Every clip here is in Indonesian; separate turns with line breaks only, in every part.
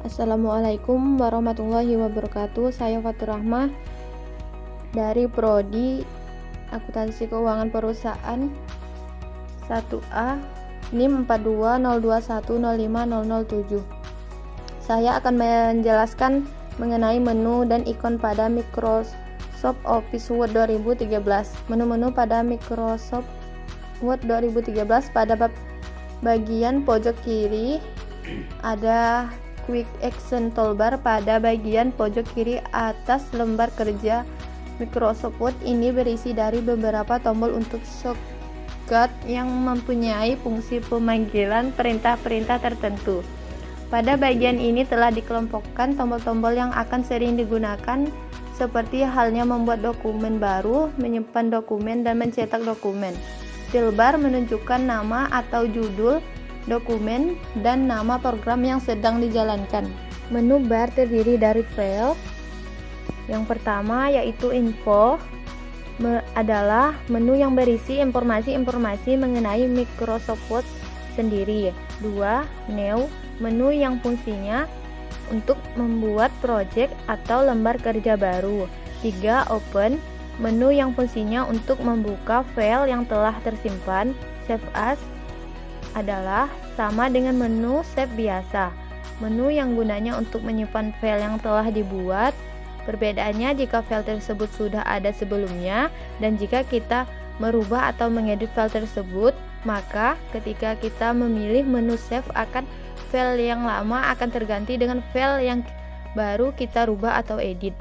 Assalamualaikum warahmatullahi wabarakatuh. Saya Fatur Rahmah dari Prodi Akuntansi Keuangan Perusahaan 1A NIM 4202105007. Saya akan menjelaskan mengenai menu dan ikon pada Microsoft Office Word 2013. Menu-menu pada Microsoft Word 2013 pada bagian pojok kiri ada Quick Action Toolbar pada bagian pojok kiri atas lembar kerja. Microsoft Word ini berisi dari beberapa tombol untuk shortcut yang mempunyai fungsi pemanggilan perintah-perintah tertentu. Pada bagian ini telah dikelompokkan tombol-tombol yang akan sering digunakan, seperti halnya membuat dokumen baru, menyimpan dokumen, dan mencetak dokumen. Toolbar menunjukkan nama atau judul dokumen dan nama program yang sedang dijalankan. Menu bar terdiri dari file. Yang pertama yaitu info, adalah menu yang berisi informasi-informasi mengenai Microsoft Word sendiri. 2. New, menu yang fungsinya untuk membuat project atau lembar kerja baru. 3. Open, menu yang fungsinya untuk membuka file yang telah tersimpan. Save as adalah sama dengan menu save biasa, menu yang gunanya untuk menyimpan file yang telah dibuat. Perbedaannya jika file tersebut sudah ada sebelumnya, dan jika kita merubah atau mengedit file tersebut, maka ketika kita memilih menu save file yang lama akan terganti dengan file yang baru kita rubah atau edit.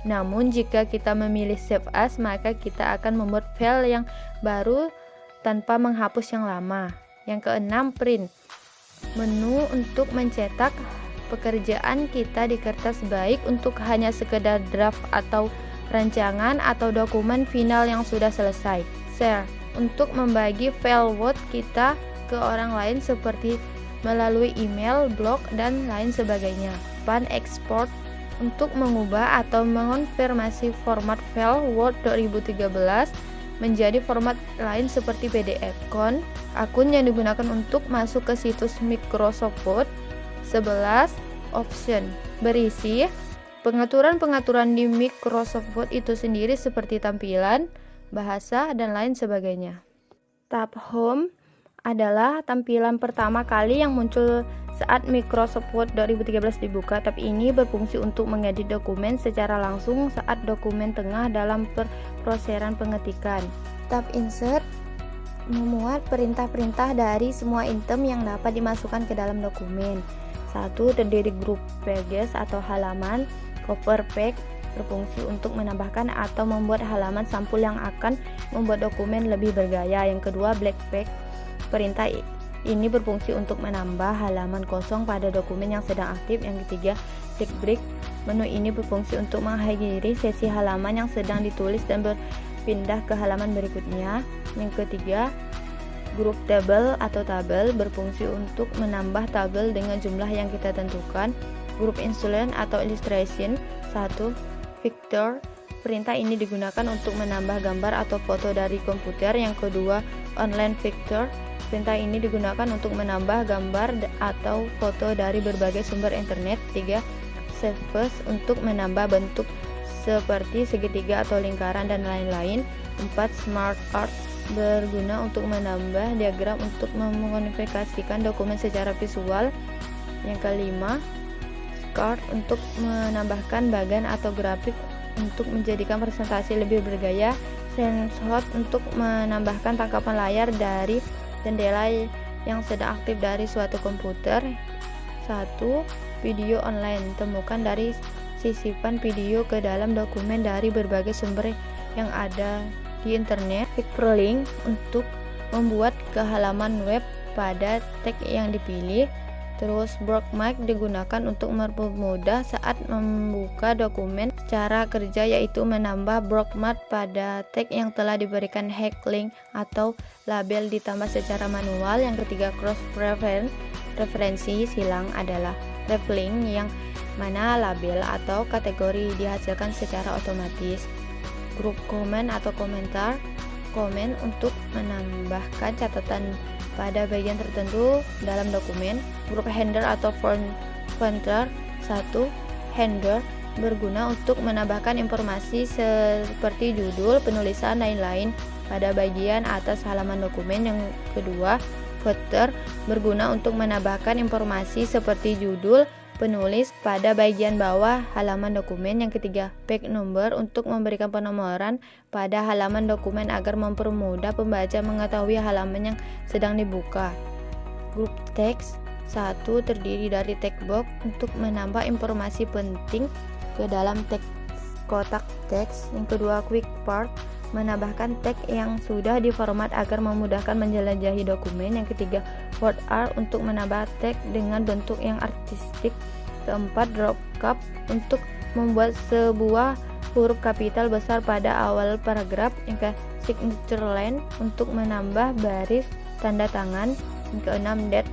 Namun jika kita memilih save as, maka kita akan membuat file yang baru tanpa menghapus yang lama. Yang keenam, print, menu untuk mencetak pekerjaan kita di kertas, baik untuk hanya sekedar draft atau rancangan atau dokumen final yang sudah selesai. Share, untuk membagi file Word kita ke orang lain seperti melalui email, blog, dan lain sebagainya. Pan export, untuk mengubah atau mengonfirmasi format file Word 2013 menjadi format lain seperti PDF. Akun yang digunakan untuk masuk ke situs Microsoft Word. 11. Option, berisi pengaturan-pengaturan di Microsoft Word itu sendiri seperti tampilan, bahasa, dan lain sebagainya. Tab Home adalah tampilan pertama kali yang muncul saat Microsoft Word 2013 dibuka. Tab ini berfungsi untuk mengedit dokumen secara langsung saat dokumen tengah dalam proses pengetikan. Tab Insert memuat perintah-perintah dari semua item yang dapat dimasukkan ke dalam dokumen. 1. Terdiri grup pages atau halaman. Cover page berfungsi untuk menambahkan atau membuat halaman sampul yang akan membuat dokumen lebih bergaya. Yang kedua, black page. Perintah ini berfungsi untuk menambah halaman kosong pada dokumen yang sedang aktif. Yang ketiga, tick break. Menu ini berfungsi untuk mengakhiri sesi halaman yang sedang ditulis dan berpindah ke halaman berikutnya. Yang ketiga, group table atau tabel berfungsi untuk menambah tabel dengan jumlah yang kita tentukan. Group insulin atau illustration. 1. Vector, perintah ini digunakan untuk menambah gambar atau foto dari komputer. Yang kedua, online vector, perintah ini digunakan untuk menambah gambar atau foto dari berbagai sumber internet. 3. Surface, untuk menambah bentuk seperti segitiga atau lingkaran dan lain-lain. 4. Smart Art, berguna untuk menambah diagram untuk mengkonfigurasikan dokumen secara visual. Yang kelima, Card, untuk menambahkan bagan atau grafik untuk menjadikan presentasi lebih bergaya. Snapshot, untuk menambahkan tangkapan layar dari jendela yang sedang aktif dari suatu komputer. 1. Video online, temukan dari sisipan video ke dalam dokumen dari berbagai sumber yang ada di internet. Hyperlink, untuk membuat ke halaman web pada tag yang dipilih. Terus bookmark digunakan untuk mempermudah saat membuka dokumen. Cara kerja yaitu menambah bookmark pada tag yang telah diberikan hacklink atau label ditambah secara manual. Yang ketiga, cross reference, referensi silang adalah reflink yang mana label atau kategori dihasilkan secara otomatis. Grup komen atau komentar, komen untuk menambahkan catatan pada bagian tertentu dalam dokumen. Grup header atau Pointer 1. Header berguna untuk menambahkan informasi seperti judul, penulisan, lain-lain pada bagian atas halaman dokumen. Yang kedua, footer berguna untuk menambahkan informasi seperti judul, penulis pada bagian bawah halaman dokumen. Yang ketiga, page number untuk memberikan penomoran pada halaman dokumen agar mempermudah pembaca mengetahui halaman yang sedang dibuka. Group text 1 terdiri dari text box untuk menambah informasi penting ke dalam kotak teks. Yang kedua, quick part menambahkan teks yang sudah diformat agar memudahkan menjelajahi dokumen. Yang ketiga, word art untuk menambah teks dengan bentuk yang artistik. Keempat, drop cap untuk membuat sebuah huruf kapital besar pada awal paragraf. Yang ke signature line untuk menambah baris tanda tangan. Yang keenam, date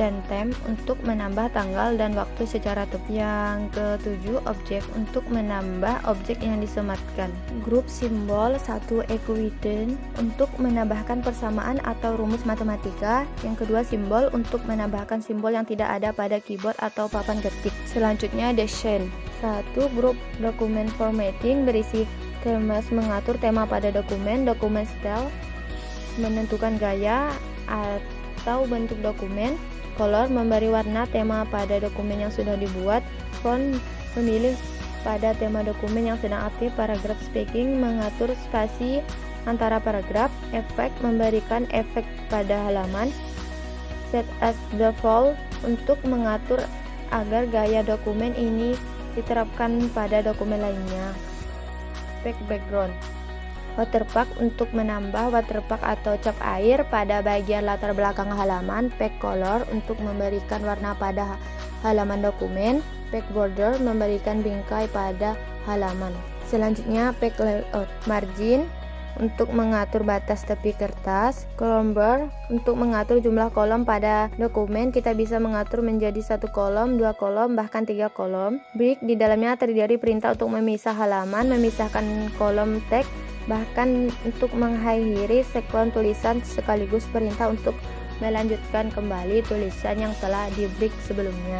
dan time untuk menambah tanggal dan waktu secara tepat. Yang ketujuh, objek untuk menambah objek yang disematkan. Grup simbol 1 equation untuk menambahkan persamaan atau rumus matematika. Yang kedua, simbol untuk menambahkan simbol yang tidak ada pada keyboard atau papan ketik. Selanjutnya, design 1. Grup dokumen formatting berisi tema mengatur tema pada dokumen. Dokumen style menentukan gaya atau bentuk dokumen. Color memberi warna tema pada dokumen yang sudah dibuat. Font memilih pada tema dokumen yang sedang aktif. Paragraph speaking mengatur spasi antara paragraf. Effect memberikan efek pada halaman. Set as default untuk mengatur agar gaya dokumen ini diterapkan pada dokumen lainnya. Background watermark untuk menambah watermark atau cap air pada bagian latar belakang halaman. Back color untuk memberikan warna pada halaman dokumen. Back border memberikan bingkai pada halaman. Selanjutnya, back layout. Margin untuk mengatur batas tepi kertas. Column bar untuk mengatur jumlah kolom pada dokumen. Kita bisa mengatur menjadi 1 kolom, 2 kolom, bahkan 3 kolom. Break di dalamnya terdiri perintah untuk memisah halaman, memisahkan kolom teks, bahkan untuk mengakhiri sekuen tulisan, sekaligus perintah untuk melanjutkan kembali tulisan yang telah di break sebelumnya.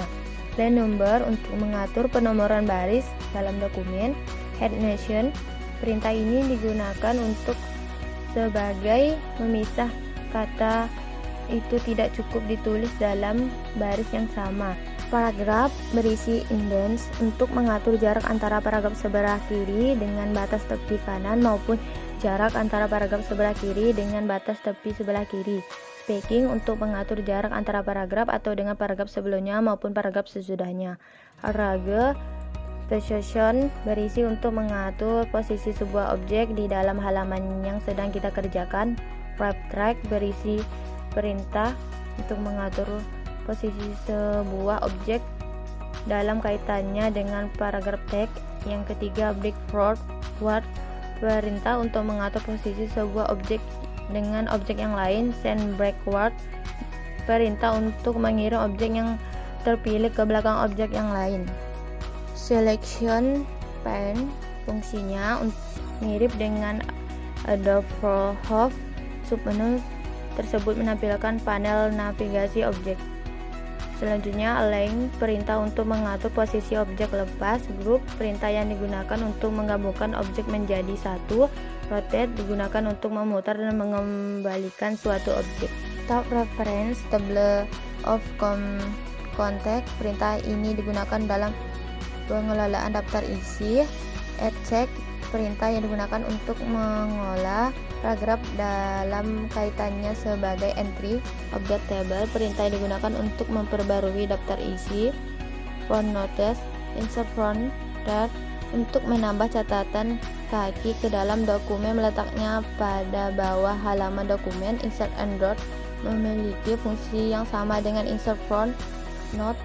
Line number untuk mengatur penomoran baris dalam dokumen. Head nation, perintah ini digunakan untuk sebagai memisah kata itu tidak cukup ditulis dalam baris yang sama. Paragraf berisi indents untuk mengatur jarak antara paragraf sebelah kiri dengan batas tepi kanan maupun jarak antara paragraf sebelah kiri dengan batas tepi sebelah kiri. Spacing untuk mengatur jarak antara paragraf atau dengan paragraf sebelumnya maupun paragraf sesudahnya. Arrange position berisi untuk mengatur posisi sebuah objek di dalam halaman yang sedang kita kerjakan. Wrap track berisi perintah untuk mengatur posisi sebuah objek dalam kaitannya dengan paragraf teks. Yang ketiga, break forward perintah untuk mengatur posisi sebuah objek dengan objek yang lain. Send backward perintah untuk mengirim objek yang terpilih ke belakang objek yang lain. Selection pane fungsinya mirip dengan Adobe Home. Submenu tersebut menampilkan panel navigasi objek. Selanjutnya, align perintah untuk mengatur posisi objek lepas. Group perintah yang digunakan untuk menggabungkan objek menjadi satu. Rotate digunakan untuk memutar dan mengembalikan suatu objek. Tab reference table of contact, perintah ini digunakan dalam pengelolaan daftar isi. Add check perintah yang digunakan untuk mengolah paragraf dalam kaitannya sebagai entry. Update table perintah yang digunakan untuk memperbarui daftar isi. Footnotes, insert footnote untuk menambah catatan kaki ke dalam dokumen, meletaknya pada bawah halaman dokumen. Insert endnote memiliki fungsi yang sama dengan insert footnote,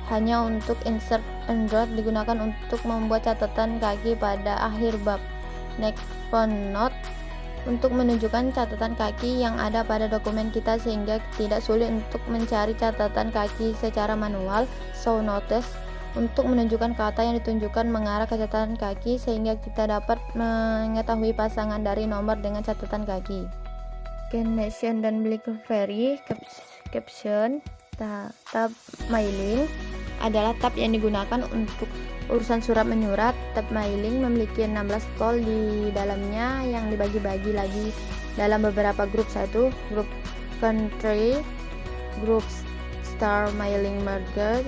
hanya untuk insert endnote digunakan untuk membuat catatan kaki pada akhir bab. Next footnote untuk menunjukkan catatan kaki yang ada pada dokumen kita sehingga tidak sulit untuk mencari catatan kaki secara manual. Show notice untuk menunjukkan kata yang ditunjukkan mengarah ke catatan kaki sehingga kita dapat mengetahui pasangan dari nomor dengan catatan kaki. Nation dan BlackBerry caption Tab mailing adalah tab yang digunakan untuk urusan surat menyurat. Tab mailing memiliki 16 tol di dalamnya yang dibagi-bagi lagi dalam beberapa grup, yaitu grup country, grup star mailing market,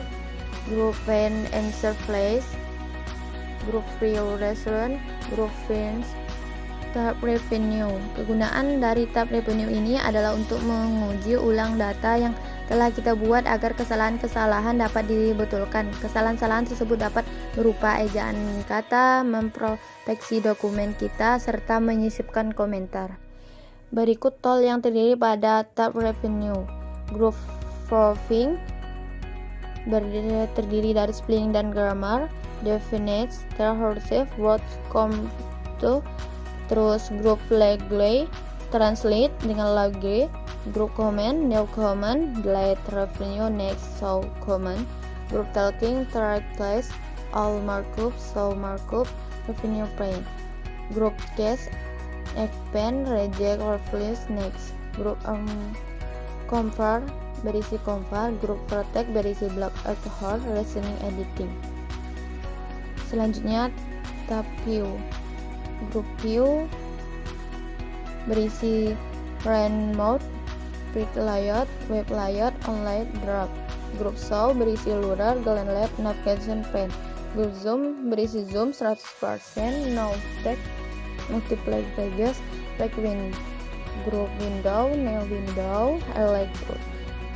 grup fan answer place, grup free restaurant, grup friends. Tab revenue. Kegunaan dari tab revenue ini adalah untuk menguji ulang data yang telah kita buat agar kesalahan-kesalahan dapat dibetulkan. Kesalahan-kesalahan tersebut dapat berupa ejaan kata, memproteksi dokumen kita, serta menyisipkan komentar. Berikut tol yang terdiri pada tab revenue. Group proofing terdiri dari spelling dan grammar, definite, cursive, words come to, terus grup legally, translate dengan lagi, grup comment, new comment, delete revenue, next show comment, grup talking, third place, all markup, show markup, revenue print, grup case, expand, reject, refresh, next, grup compare, berisi compare, grup protect, berisi block alcohol, listening editing. Selanjutnya tab view. Grup view berisi run mode, quick layout, web layout, online draft. Grup show berisi lurar, galen lab, navigation pane. Grup zoom berisi zoom 100%, no text, multiply pages, back window. Grup window, new window, highlight group.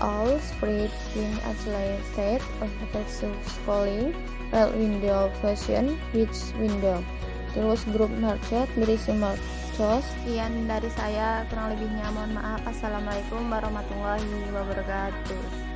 All spread in isolated versus scrolling, right window version, which window. Terus grup market berisi marcos. Sekian dari saya, kurang lebihnya mohon maaf. Assalamualaikum warahmatullahi wabarakatuh.